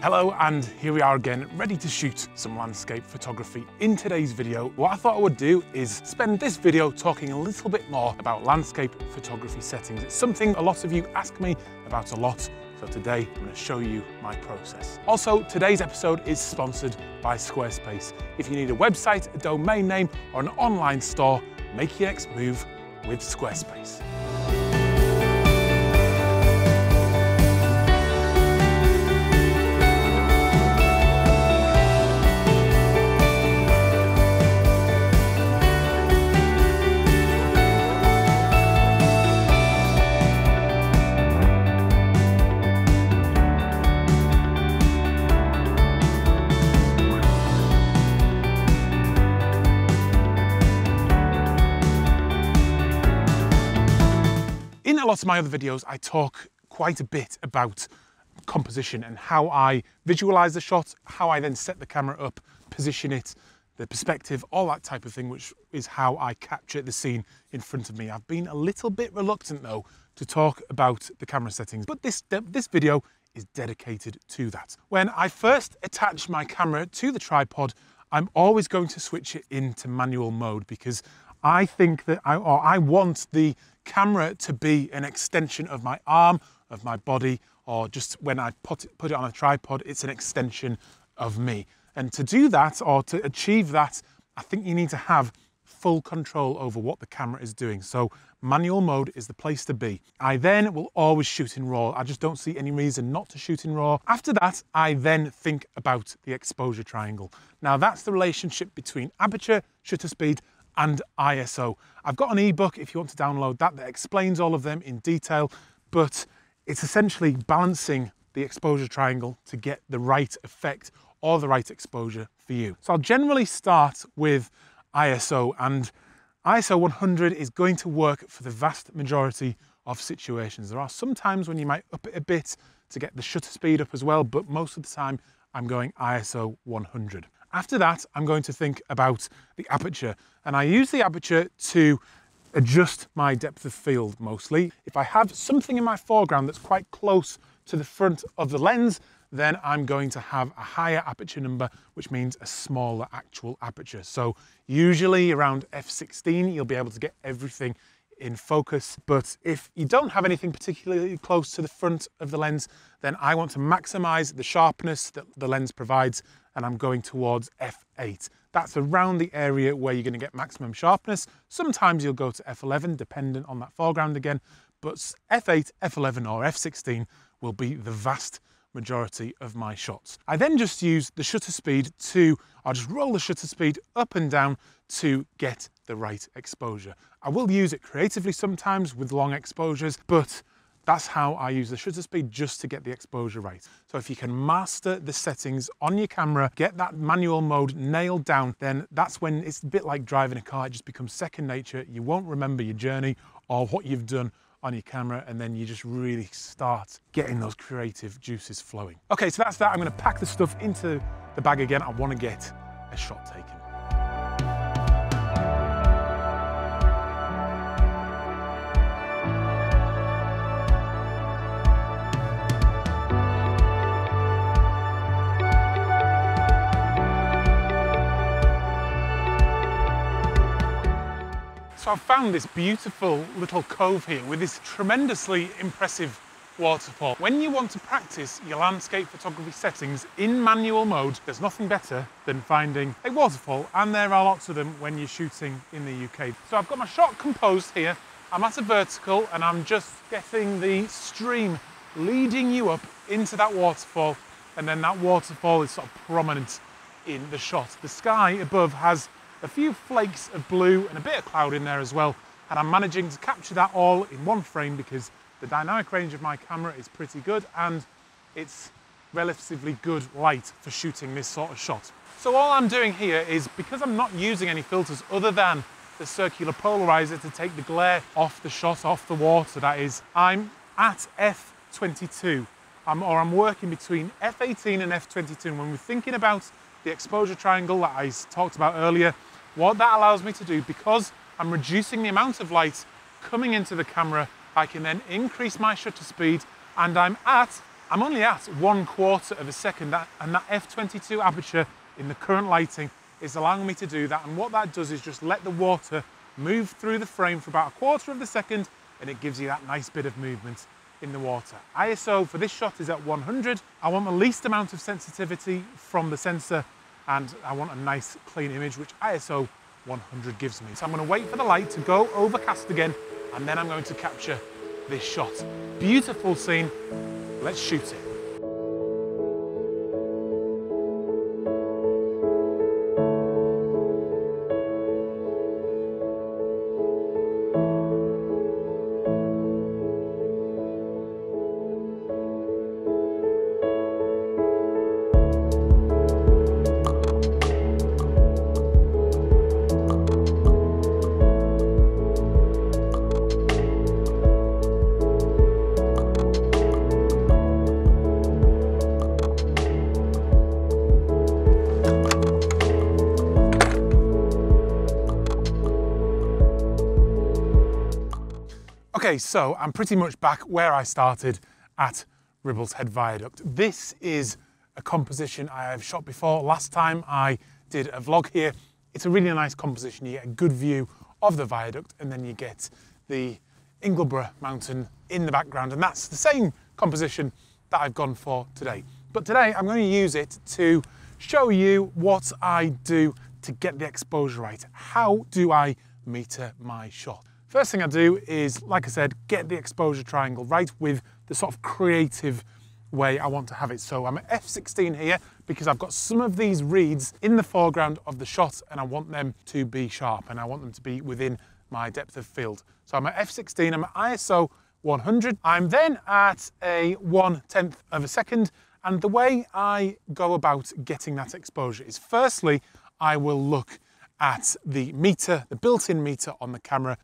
Hello, and here we are again, ready to shoot some landscape photography. In today's video, what I thought I would do is spend this video talking a little bit more about landscape photography settings. It's something a lot of you ask me about a lot, so today I'm going to show you my process. Also, today's episode is sponsored by Squarespace. If you need a website, a domain name, or an online store, make your next move with Squarespace. In a lot of my other videos, I talk quite a bit about composition and how I visualize the shot, how I then set the camera up, position it, the perspective, all that type of thing, which is how I capture the scene in front of me. I've been a little bit reluctant though to talk about the camera settings, but this video is dedicated to that. When I first attach my camera to the tripod, I'm always going to switch it into manual mode because I think that I want the camera to be an extension of my arm, of my body, or just when I put it on a tripod, it's an extension of me. And to do that, or to achieve that, I think you need to have full control over what the camera is doing. So manual mode is the place to be. I then will always shoot in RAW. I just don't see any reason not to shoot in RAW. After that, I then think about the exposure triangle. Now that's the relationship between aperture, shutter speed, and ISO. I've got an ebook if you want to download that explains all of them in detail, but it's essentially balancing the exposure triangle to get the right effect or the right exposure for you. So I'll generally start with ISO, and ISO 100 is going to work for the vast majority of situations. There are some times when you might up it a bit to get the shutter speed up as well, but most of the time I'm going ISO 100. After that, I'm going to think about the aperture, and I use the aperture to adjust my depth of field mostly. If I have something in my foreground that's quite close to the front of the lens, then I'm going to have a higher aperture number, which means a smaller actual aperture. So usually around f/16, you'll be able to get everything in focus. But if you don't have anything particularly close to the front of the lens, then I want to maximize the sharpness that the lens provides, and I'm going towards f8. That's around the area where you're going to get maximum sharpness. Sometimes you'll go to f11, dependent on that foreground again, but f8, f11 or f16 will be the vast majority of my shots. I then just use the shutter speed I'll just roll the shutter speed up and down to get the right exposure. I will use it creatively sometimes with long exposures, but that's how I use the shutter speed, just to get the exposure right. So if you can master the settings on your camera, get that manual mode nailed down, then that's when it's a bit like driving a car. It just becomes second nature. You won't remember your journey or what you've done on your camera, and then you just really start getting those creative juices flowing. Okay, so that's that. I'm going to pack the stuff into the bag again. I want to get a shot taken. So I've found this beautiful little cove here with this tremendously impressive waterfall. When you want to practice your landscape photography settings in manual mode, there's nothing better than finding a waterfall, and there are lots of them when you're shooting in the UK. So I've got my shot composed here. I'm at a vertical and I'm just getting the stream leading you up into that waterfall, and then that waterfall is sort of prominent in the shot. The sky above has a few flakes of blue and a bit of cloud in there as well, and I'm managing to capture that all in one frame because the dynamic range of my camera is pretty good and it's relatively good light for shooting this sort of shot. So all I'm doing here is, because I'm not using any filters other than the circular polarizer to take the glare off the shot, off the water that is, I'm at f22, I'm working between f18 and f22, and when we're thinking about the exposure triangle that I talked about earlier, what that allows me to do, because I'm reducing the amount of light coming into the camera, I can then increase my shutter speed, and I'm at I'm only at 1/4 of a second, and that f/22 aperture in the current lighting is allowing me to do that. And what that does is just let the water move through the frame for about 1/4 of a second, and it gives you that nice bit of movement in the water. ISO for this shot is at 100. I want the least amount of sensitivity from the sensor, and I want a nice clean image, which ISO 100 gives me. So I'm going to wait for the light to go overcast again, and then I'm going to capture this shot. Beautiful scene. Let's shoot it. Okay, so I'm pretty much back where I started at Ribble's Head Viaduct. This is a composition I have shot before. Last time I did a vlog here. It's a really nice composition. You get a good view of the viaduct, and then you get the Ingleborough Mountain in the background, and that's the same composition that I've gone for today. But today I'm going to use it to show you what I do to get the exposure right. How do I meter my shot? First thing I do is, like I said, get the exposure triangle right with the sort of creative way I want to have it. So I'm at f/16 here because I've got some of these reeds in the foreground of the shot, and I want them to be sharp, and I want them to be within my depth of field. So I'm at f/16, I'm at ISO 100. I'm then at a 1/10 of a second, and the way I go about getting that exposure is, firstly, I will look at the meter, the built-in meter on the camera.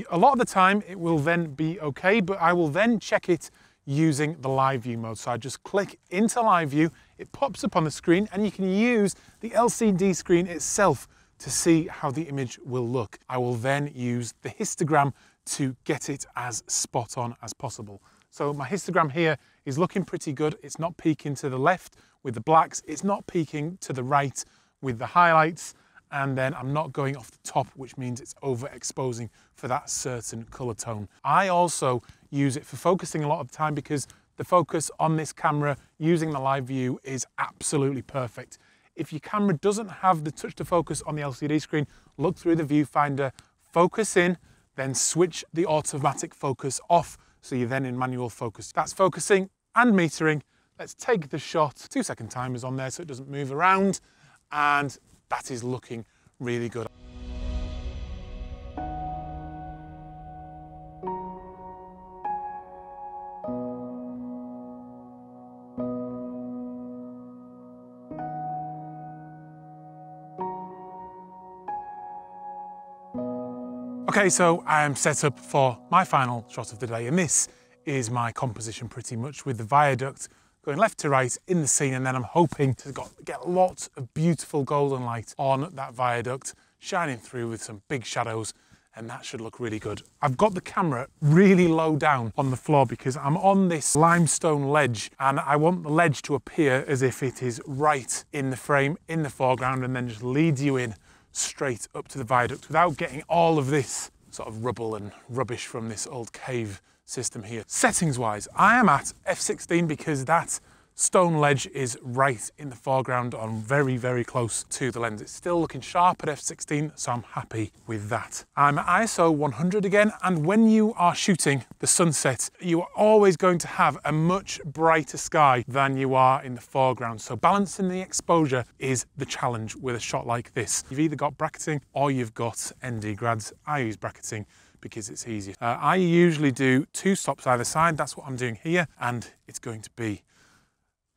A lot of the time it will then be okay, but I will then check it using the live view mode. So I just click into live view, it pops up on the screen, and you can use the LCD screen itself to see how the image will look. I will then use the histogram to get it as spot on as possible. So my histogram here is looking pretty good. It's not peaking to the left with the blacks, it's not peaking to the right with the highlights, and then I'm not going off the top, which means it's overexposing for that certain color tone. I also use it for focusing a lot of the time because the focus on this camera using the live view is absolutely perfect. If your camera doesn't have the touch to focus on the LCD screen, look through the viewfinder, focus in, then switch the automatic focus off, so you're then in manual focus. That's focusing and metering. Let's take the shot. 2-second timers on there so it doesn't move around, and that is looking really good. Okay, so I am set up for my final shot of the day, and this is my composition pretty much, with the viaduct going left to right in the scene, and then I'm hoping to get lots of beautiful golden light on that viaduct, shining through with some big shadows, and that should look really good. I've got the camera really low down on the floor because I'm on this limestone ledge, and I want the ledge to appear as if it is right in the frame, in the foreground, and then just leads you in straight up to the viaduct without getting all of this sort of rubble and rubbish from this old cave system here. Settings wise, I am at f/16 because that stone ledge is right in the foreground on very, very close to the lens. It's still looking sharp at f/16, so I'm happy with that. I'm at ISO 100 again, and when you are shooting the sunset, you are always going to have a much brighter sky than you are in the foreground. So balancing the exposure is the challenge with a shot like this. You've either got bracketing or you've got ND grads. I use bracketing because it's easier. I usually do 2 stops either side. That's what I'm doing here, and it's going to be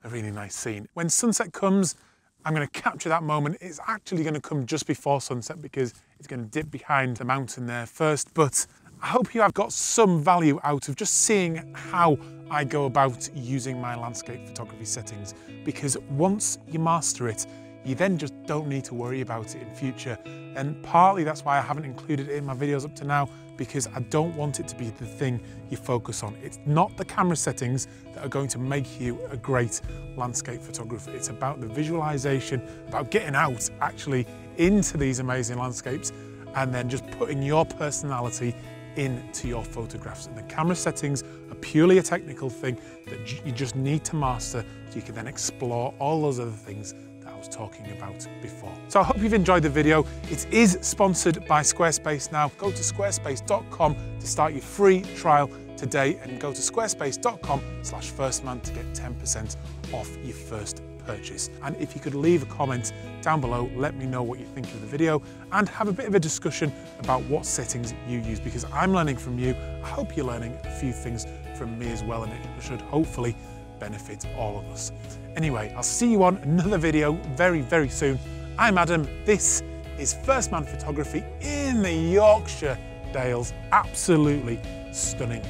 a really nice scene. When sunset comes, I'm going to capture that moment. It's actually going to come just before sunset because it's going to dip behind the mountain there first, but I hope you have got some value out of just seeing how I go about using my landscape photography settings, because once you master it, you then just don't need to worry about it in future. And partly that's why I haven't included it in my videos up to now, because I don't want it to be the thing you focus on. It's not the camera settings that are going to make you a great landscape photographer. It's about the visualization, about getting out actually into these amazing landscapes and then just putting your personality into your photographs. And the camera settings are purely a technical thing that you just need to master so you can then explore all those other things that I was talking about before. So I hope you've enjoyed the video. It is sponsored by Squarespace now. Go to squarespace.com to start your free trial today, and go to squarespace.com/firstman to get 10% off your first purchase. And if you could leave a comment down below, let me know what you think of the video and have a bit of a discussion about what settings you use, because I'm learning from you. I hope you're learning a few things from me as well, and it should hopefully benefit all of us. Anyway, I'll see you on another video very, very soon. I'm Adam. This is First Man Photography in the Yorkshire Dales. Absolutely stunning